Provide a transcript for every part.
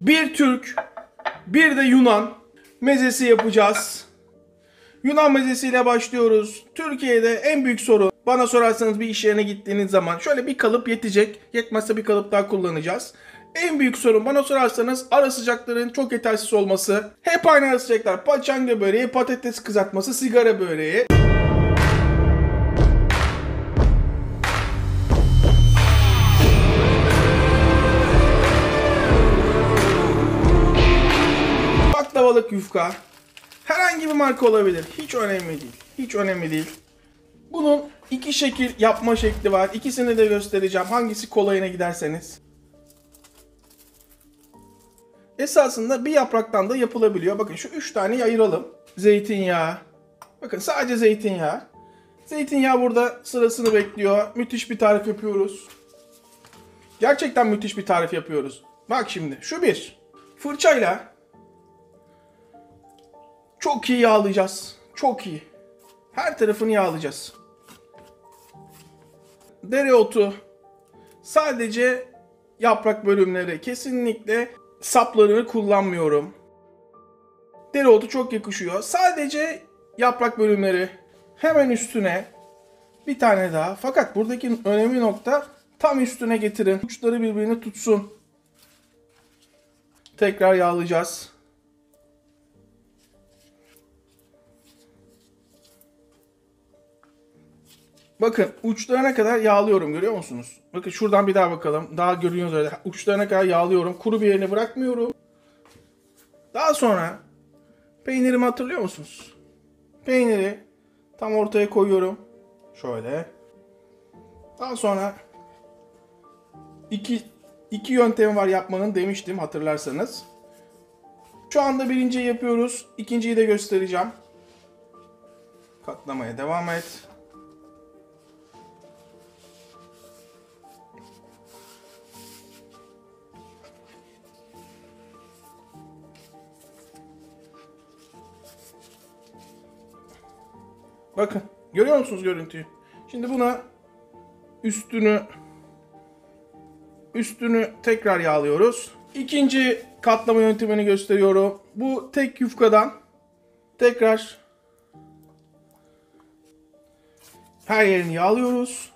Bir Türk, bir de Yunan mezesi yapacağız. Yunan mezesiyle başlıyoruz. Türkiye'de en büyük sorun, bana sorarsanız bir iş yerine gittiğiniz zaman şöyle bir kalıp yetecek. Yetmezse bir kalıp daha kullanacağız. En büyük sorun bana sorarsanız ara sıcakların çok yetersiz olması. Hep aynı ara sıcaklar. Paçanga böreği, patates kızartması, sigara böreği. Baklavalık yufka. Herhangi bir marka olabilir. Hiç önemli değil. Hiç önemli değil. Bunun iki şekil yapma şekli var. İkisini de göstereceğim. Hangisi kolayına giderseniz. Esasında bir yapraktan da yapılabiliyor. Bakın şu 3 taneyi ayıralım. Zeytinyağı. Bakın sadece zeytinyağı. Zeytinyağı burada sırasını bekliyor. Müthiş bir tarif yapıyoruz. Gerçekten müthiş bir tarif yapıyoruz. Bak şimdi şu bir. Fırçayla çok iyi yağlayacağız. Çok iyi. Her tarafını yağlayacağız. Dereotu. Sadece yaprak bölümleri. Kesinlikle saplarını kullanmıyorum. Dereotu çok yakışıyor. Sadece yaprak bölümleri. Hemen üstüne bir tane daha. Fakat buradaki önemli nokta tam üstüne getirin. Uçları birbirini tutsun. Tekrar yağlayacağız. Bakın uçlarına kadar yağlıyorum, görüyor musunuz? Bakın şuradan bir daha bakalım. Daha görüyorsunuz öyle. Uçlarına kadar yağlıyorum. Kuru bir yerini bırakmıyorum. Daha sonra peynirimi hatırlıyor musunuz? Peyniri tam ortaya koyuyorum. Şöyle. Daha sonra iki yöntemi var yapmanın demiştim hatırlarsanız. Şu anda birinciyi yapıyoruz. İkinciyi de göstereceğim. Katlamaya devam et. Bakın görüyor musunuz görüntüyü? Şimdi buna üstünü tekrar yağlıyoruz. İkinci katlama yöntemini gösteriyorum. Bu tek yufkadan tekrar her yerini yağlıyoruz.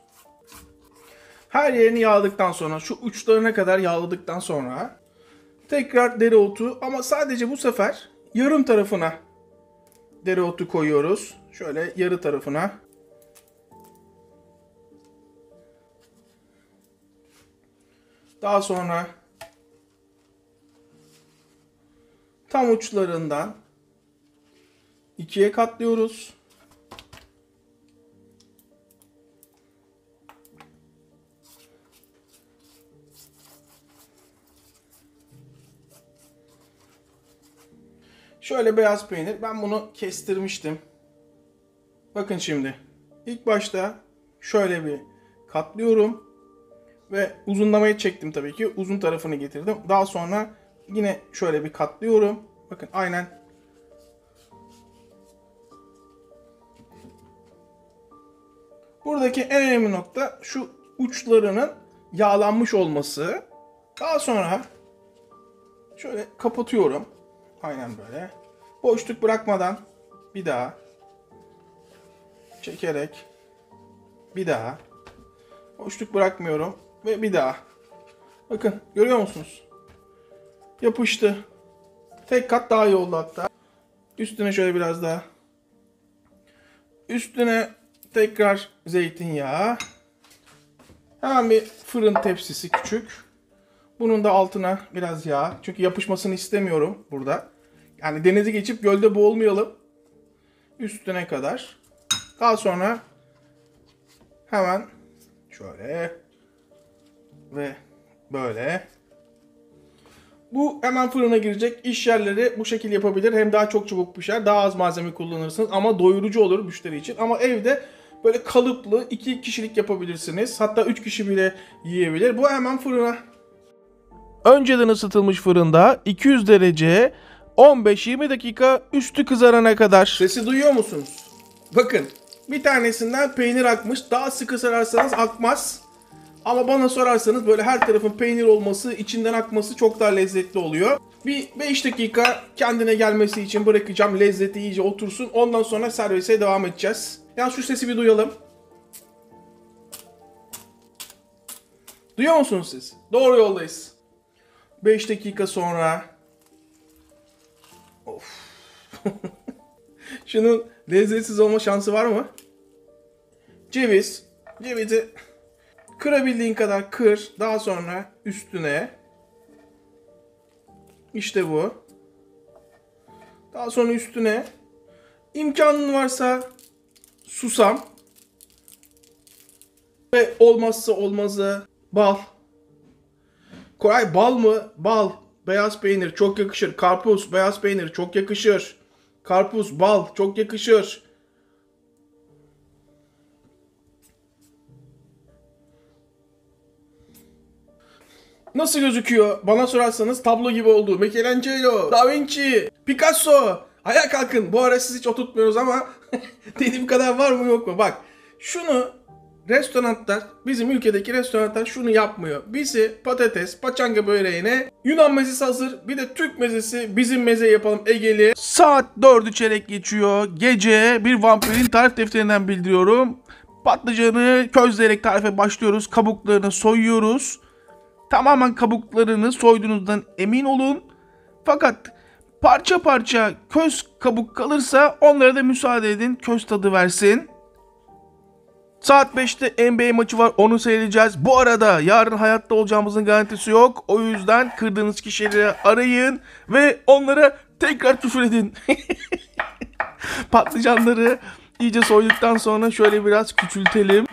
Her yerini yağladıktan sonra şu uçlarına kadar yağladıktan sonra tekrar dereotu, ama sadece bu sefer yarım tarafına dereotu koyuyoruz. Şöyle yarı tarafına. Daha sonra tam uçlarından ikiye katlıyoruz. Şöyle beyaz peynir. Ben bunu kestirmiştim. Bakın şimdi. İlk başta şöyle bir katlıyorum. Ve uzunlamayı çektim tabii ki. Uzun tarafını getirdim. Daha sonra yine şöyle bir katlıyorum. Bakın aynen. Buradaki en önemli nokta şu uçlarının yağlanmış olması. Daha sonra şöyle kapatıyorum. Aynen böyle. Boşluk bırakmadan bir daha çekerek bir daha boşluk bırakmıyorum ve bir daha. Bakın görüyor musunuz? Yapıştı. Tek kat daha iyi oldu hatta. Üstüne şöyle biraz daha. Üstüne tekrar zeytinyağı. Hemen bir fırın tepsisi küçük. Bunun da altına biraz yağ. Çünkü yapışmasını istemiyorum burada. Yani denizi geçip gölde boğulmayalım. Üstüne kadar. Daha sonra hemen şöyle ve böyle. Bu hemen fırına girecek. İş yerleri bu şekilde yapabilir. Hem daha çok çabuk pişer. Daha az malzeme kullanırsınız. Ama doyurucu olur müşteri için. Ama evde böyle kalıplı 2 kişilik yapabilirsiniz. Hatta 3 kişi bile yiyebilir. Bu hemen fırına. Önceden ısıtılmış fırında 200 derece 15-20 dakika üstü kızarana kadar. Sesi duyuyor musunuz? Bakın bir tanesinden peynir akmış. Daha sıkı sararsanız akmaz. Ama bana sorarsanız böyle her tarafın peynir olması, içinden akması çok daha lezzetli oluyor. Bir 5 dakika kendine gelmesi için bırakacağım. Lezzeti iyice otursun. Ondan sonra servise devam edeceğiz. Ya şu sesi bir duyalım. Duyuyor musunuz siz? Doğru yoldayız. 5 dakika sonra. Of. Şunun lezzetsiz olma şansı var mı? Cevizi kırabildiğin kadar kır. Daha sonra üstüne. İşte bu. Daha sonra üstüne. İmkanın varsa susam. Ve olmazsa olmazı bal. Koray, bal mı? Bal. Beyaz peynir çok yakışır. Karpuz, beyaz peynir çok yakışır. Karpuz, bal çok yakışır. Nasıl gözüküyor? Bana sorarsanız tablo gibi oldu. Michelangelo, Da Vinci, Picasso. Ayağa kalkın. Bu ara siz hiç oturtmuyoruz ama dediğim kadar var mı yok mu? Bak, şunu restoranlar, bizim ülkedeki restoranlar şunu yapmıyor. Bizi patates, paçanga böreğine Yunan mezesi hazır. Bir de Türk mezesi, bizim meze yapalım Egeli. Saat 4'ü çeyrek geçiyor. Gece bir vampirin tarif defterinden bildiriyorum. Patlıcanı közleyerek tarife başlıyoruz. Kabuklarını soyuyoruz. Tamamen kabuklarını soyduğunuzdan emin olun. Fakat parça parça köz kabuk kalırsa onlara da müsaade edin. Köz tadı versin. Saat 5'te NBA maçı var, onu seyredeceğiz. Bu arada yarın hayatta olacağımızın garantisi yok. O yüzden kırdığınız kişileri arayın ve onlara tekrar küfür edin. Patlıcanları iyice soyduktan sonra şöyle biraz küçültelim.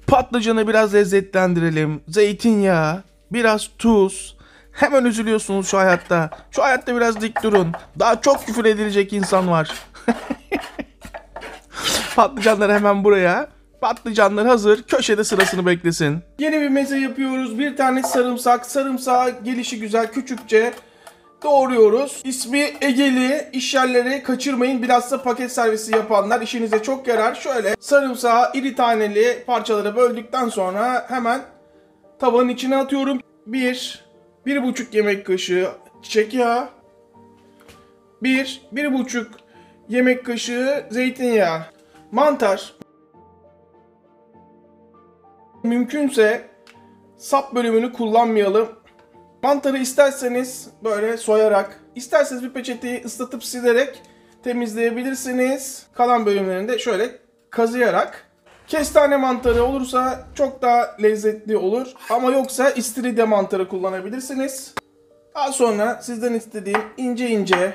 Patlıcanı biraz lezzetlendirelim. Zeytinyağı, biraz tuz. Hemen üzülüyorsunuz şu hayatta. Şu hayatta biraz dik durun. Daha çok küfür edilecek insan var. Patlıcanları hemen buraya. Patlıcanlar hazır. Köşede sırasını beklesin. Yeni bir meze yapıyoruz. Bir tane sarımsak. Sarımsağı gelişi güzel küçükçe doğruyoruz. İsmi Egeli. İş yerleri kaçırmayın. Bilhassa paket servisi yapanlar işinize çok yarar. Şöyle sarımsağı iri taneli parçalara böldükten sonra hemen tavanın içine atıyorum. 1,5 yemek kaşığı çiçek yağı. 1,5 yemek kaşığı zeytinyağı. Mantar. Mümkünse sap bölümünü kullanmayalım. Mantarı isterseniz böyle soyarak, isterseniz bir peçeteyi ıslatıp silerek temizleyebilirsiniz. Kalan bölümlerini de şöyle kazıyarak. Kestane mantarı olursa çok daha lezzetli olur. Ama yoksa istiridye mantarı kullanabilirsiniz. Daha sonra sizden istediğim ince ince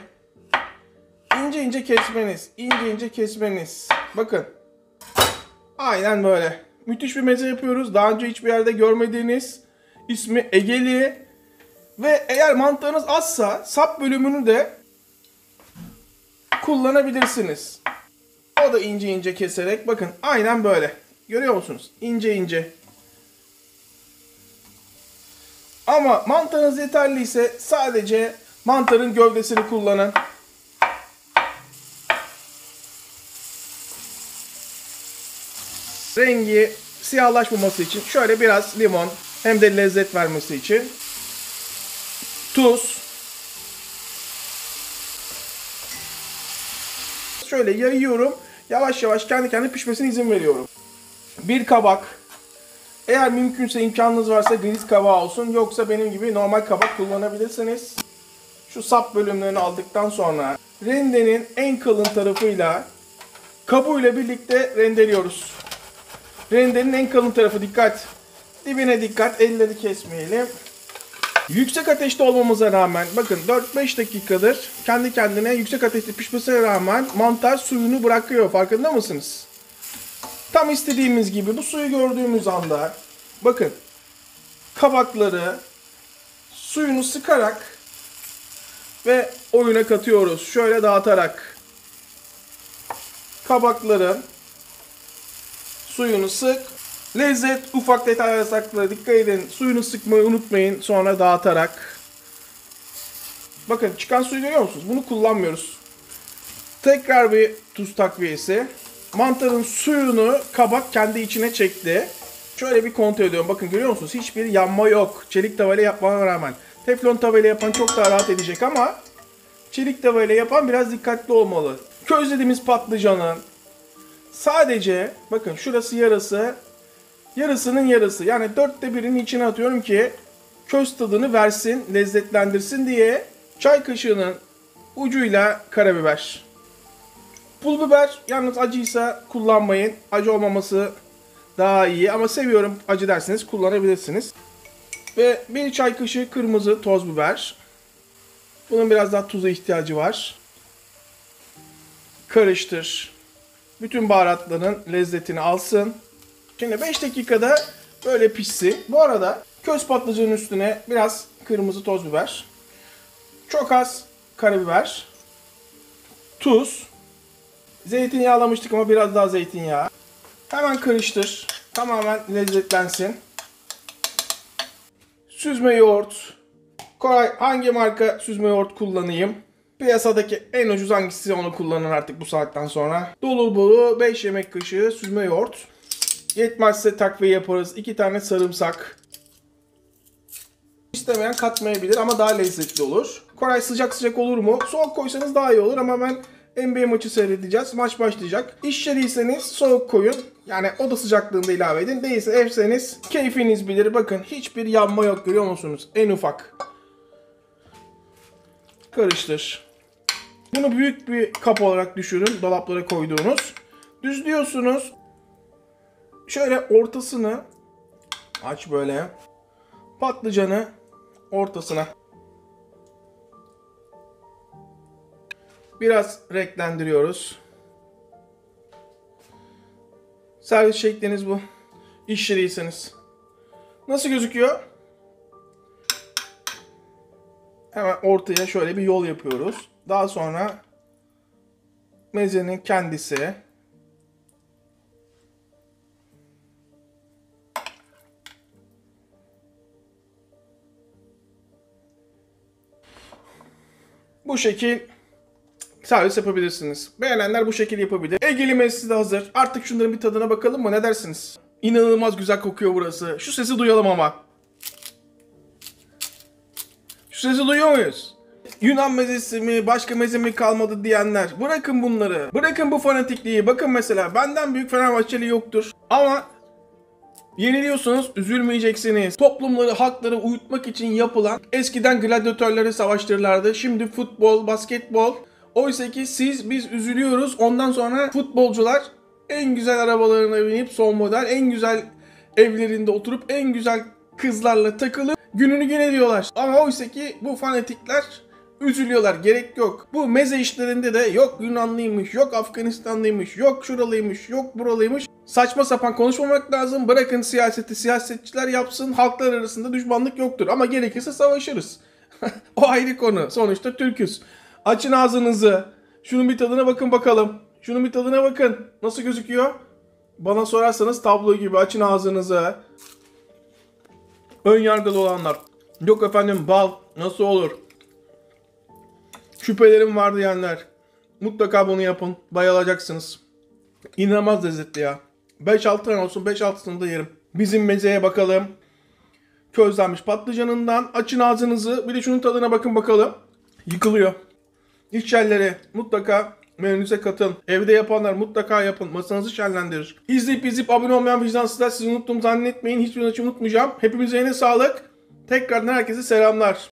kesmeniz. İnce ince kesmeniz. Bakın. Aynen böyle. Müthiş bir meze yapıyoruz. Daha önce hiçbir yerde görmediğiniz. İsmi Egeli. Ve eğer mantarınız azsa sap bölümünü de kullanabilirsiniz. O da ince ince keserek. Bakın aynen böyle. Görüyor musunuz? İnce ince. Ama mantarınız yeterliyse sadece mantarın gövdesini kullanın. Rengi siyahlaşmaması için şöyle biraz limon, hem de lezzet vermesi için tuz. Şöyle yayıyorum. Yavaş yavaş kendi kendine pişmesine izin veriyorum. Bir kabak. Eğer mümkünse, imkanınız varsa griz kabağı olsun. Yoksa benim gibi normal kabak kullanabilirsiniz. Şu sap bölümlerini aldıktan sonra rendenin en kalın tarafıyla kabuğuyla birlikte rendeliyoruz. Rendenin en kalın tarafı, dikkat. Dibine dikkat, elleri kesmeyelim. Yüksek ateşte olmamıza rağmen, bakın 4-5 dakikadır kendi kendine yüksek ateşte pişmesine rağmen mantar suyunu bırakıyor. Farkında mısınız? Tam istediğimiz gibi bu suyu gördüğümüz anda, bakın, kabakları suyunu sıkarak ve oyuna katıyoruz. Şöyle dağıtarak. Kabakların suyunu sık. Lezzet ufak detaylara saklı. Dikkat edin. Suyunu sıkmayı unutmayın. Sonra dağıtarak. Bakın çıkan suyu görüyor musunuz? Bunu kullanmıyoruz. Tekrar bir tuz takviyesi. Mantarın suyunu kabak kendi içine çekti. Şöyle bir kontrol ediyorum. Bakın görüyor musunuz? Hiçbir yanma yok. Çelik tavayla yapmama rağmen. Teflon tavayla yapan çok daha rahat edecek ama çelik tavayla yapan biraz dikkatli olmalı. Közlediğimiz patlıcanın sadece bakın şurası yarısı, yarısının yarısı. Yani 1/4'inin içine atıyorum ki köz tadını versin, lezzetlendirsin diye. Çay kaşığının ucuyla karabiber. Pul biber yalnız acıysa kullanmayın. Acı olmaması daha iyi ama seviyorum acı derseniz kullanabilirsiniz. Ve 1 çay kaşığı kırmızı toz biber. Bunun biraz daha tuza ihtiyacı var. Karıştır. Bütün baharatların lezzetini alsın. Şimdi 5 dakikada böyle pişsin. Bu arada köz patlıcanın üstüne biraz kırmızı toz biber. Çok az karabiber. Tuz. Zeytinyağlamıştık ama biraz daha zeytinyağı. Hemen karıştır. Tamamen lezzetlensin. Süzme yoğurt. Koray hangi marka süzme yoğurt kullanayım? Piyasadaki en ucuz hangisi onu kullanın artık bu saatten sonra. Dolu dolu 5 yemek kaşığı süzme yoğurt. Yetmezse takviye yaparız. 2 tane sarımsak. İstemeyen katmayabilir ama daha lezzetli olur. Koray sıcak sıcak olur mu? Soğuk koysanız daha iyi olur ama ben NBA maçı seyredeceğiz. Maç başlayacak. İşçiliyseniz soğuk koyun. Yani oda sıcaklığında ilave edin. Değilse evseniz keyfiniz bilir. Bakın hiçbir yanma yok görüyor musunuz? En ufak. Karıştır. Bunu büyük bir kap olarak düşünün. Dolaplara koyduğunuz. Düzlüyorsunuz. Şöyle ortasını aç böyle. Patlıcanı ortasına. Biraz renklendiriyoruz. Servis şekliniz bu. İşçiliyseniz. Nasıl gözüküyor? Hemen ortaya şöyle bir yol yapıyoruz. Daha sonra mezenin kendisi. Bu şekil servis yapabilirsiniz. Beğenenler bu şekil yapabilir. Egeli mezesi de hazır. Artık şunların bir tadına bakalım mı? Ne dersiniz? İnanılmaz güzel kokuyor burası. Şu sesi duyalım ama. Şu sesi duyuyor muyuz? Yunan mezesi mi, başka meze mi kalmadı diyenler. Bırakın bunları. Bırakın bu fanatikliği. Bakın mesela benden büyük Fenerbahçeli yoktur. Ama yeniliyorsunuz, üzülmeyeceksiniz. Toplumları, halkları uyutmak için yapılan eskiden gladyatörleri savaştırırlardı. Şimdi futbol, basketbol. Oysa ki biz üzülüyoruz. Ondan sonra futbolcular en güzel arabalarına binip son model, en güzel evlerinde oturup en güzel kızlarla takılıp gününü gün ediyorlar. Ama oysa ki bu fanatikler üzülüyorlar. Gerek yok. Bu meze işlerinde de yok Yunanlıymış, yok Afganistanlıymış, yok şuralıymış, yok buralıymış. Saçma sapan konuşmamak lazım. Bırakın siyaseti siyasetçiler yapsın. Halklar arasında düşmanlık yoktur. Ama gerekirse savaşırız. O ayrı konu. Sonuçta Türk'üz. Açın ağzınızı. Şunun bir tadına bakın bakalım. Şunun bir tadına bakın. Nasıl gözüküyor? Bana sorarsanız tablo gibi. Açın ağzınızı. Ön yargılı olanlar. Yok efendim bal nasıl olur? Şüphelerim var diyenler. Mutlaka bunu yapın. Bayılacaksınız. İnanılmaz lezzetli ya. 5-6 tane olsun 5-6'sını da yerim. Bizim mezeye bakalım. Közlenmiş patlıcanından. Açın ağzınızı. Bir de şunun tadına bakın bakalım. Yıkılıyor. İçerleri mutlaka menünüze katın. Evde yapanlar mutlaka yapın. Masanızı şenlendirir. İzleyip abone olmayan vicdansızlar sizi unuttum zannetmeyin. Hiçbir unutmayacağım. Hepimize yine sağlık. Tekrardan herkese selamlar.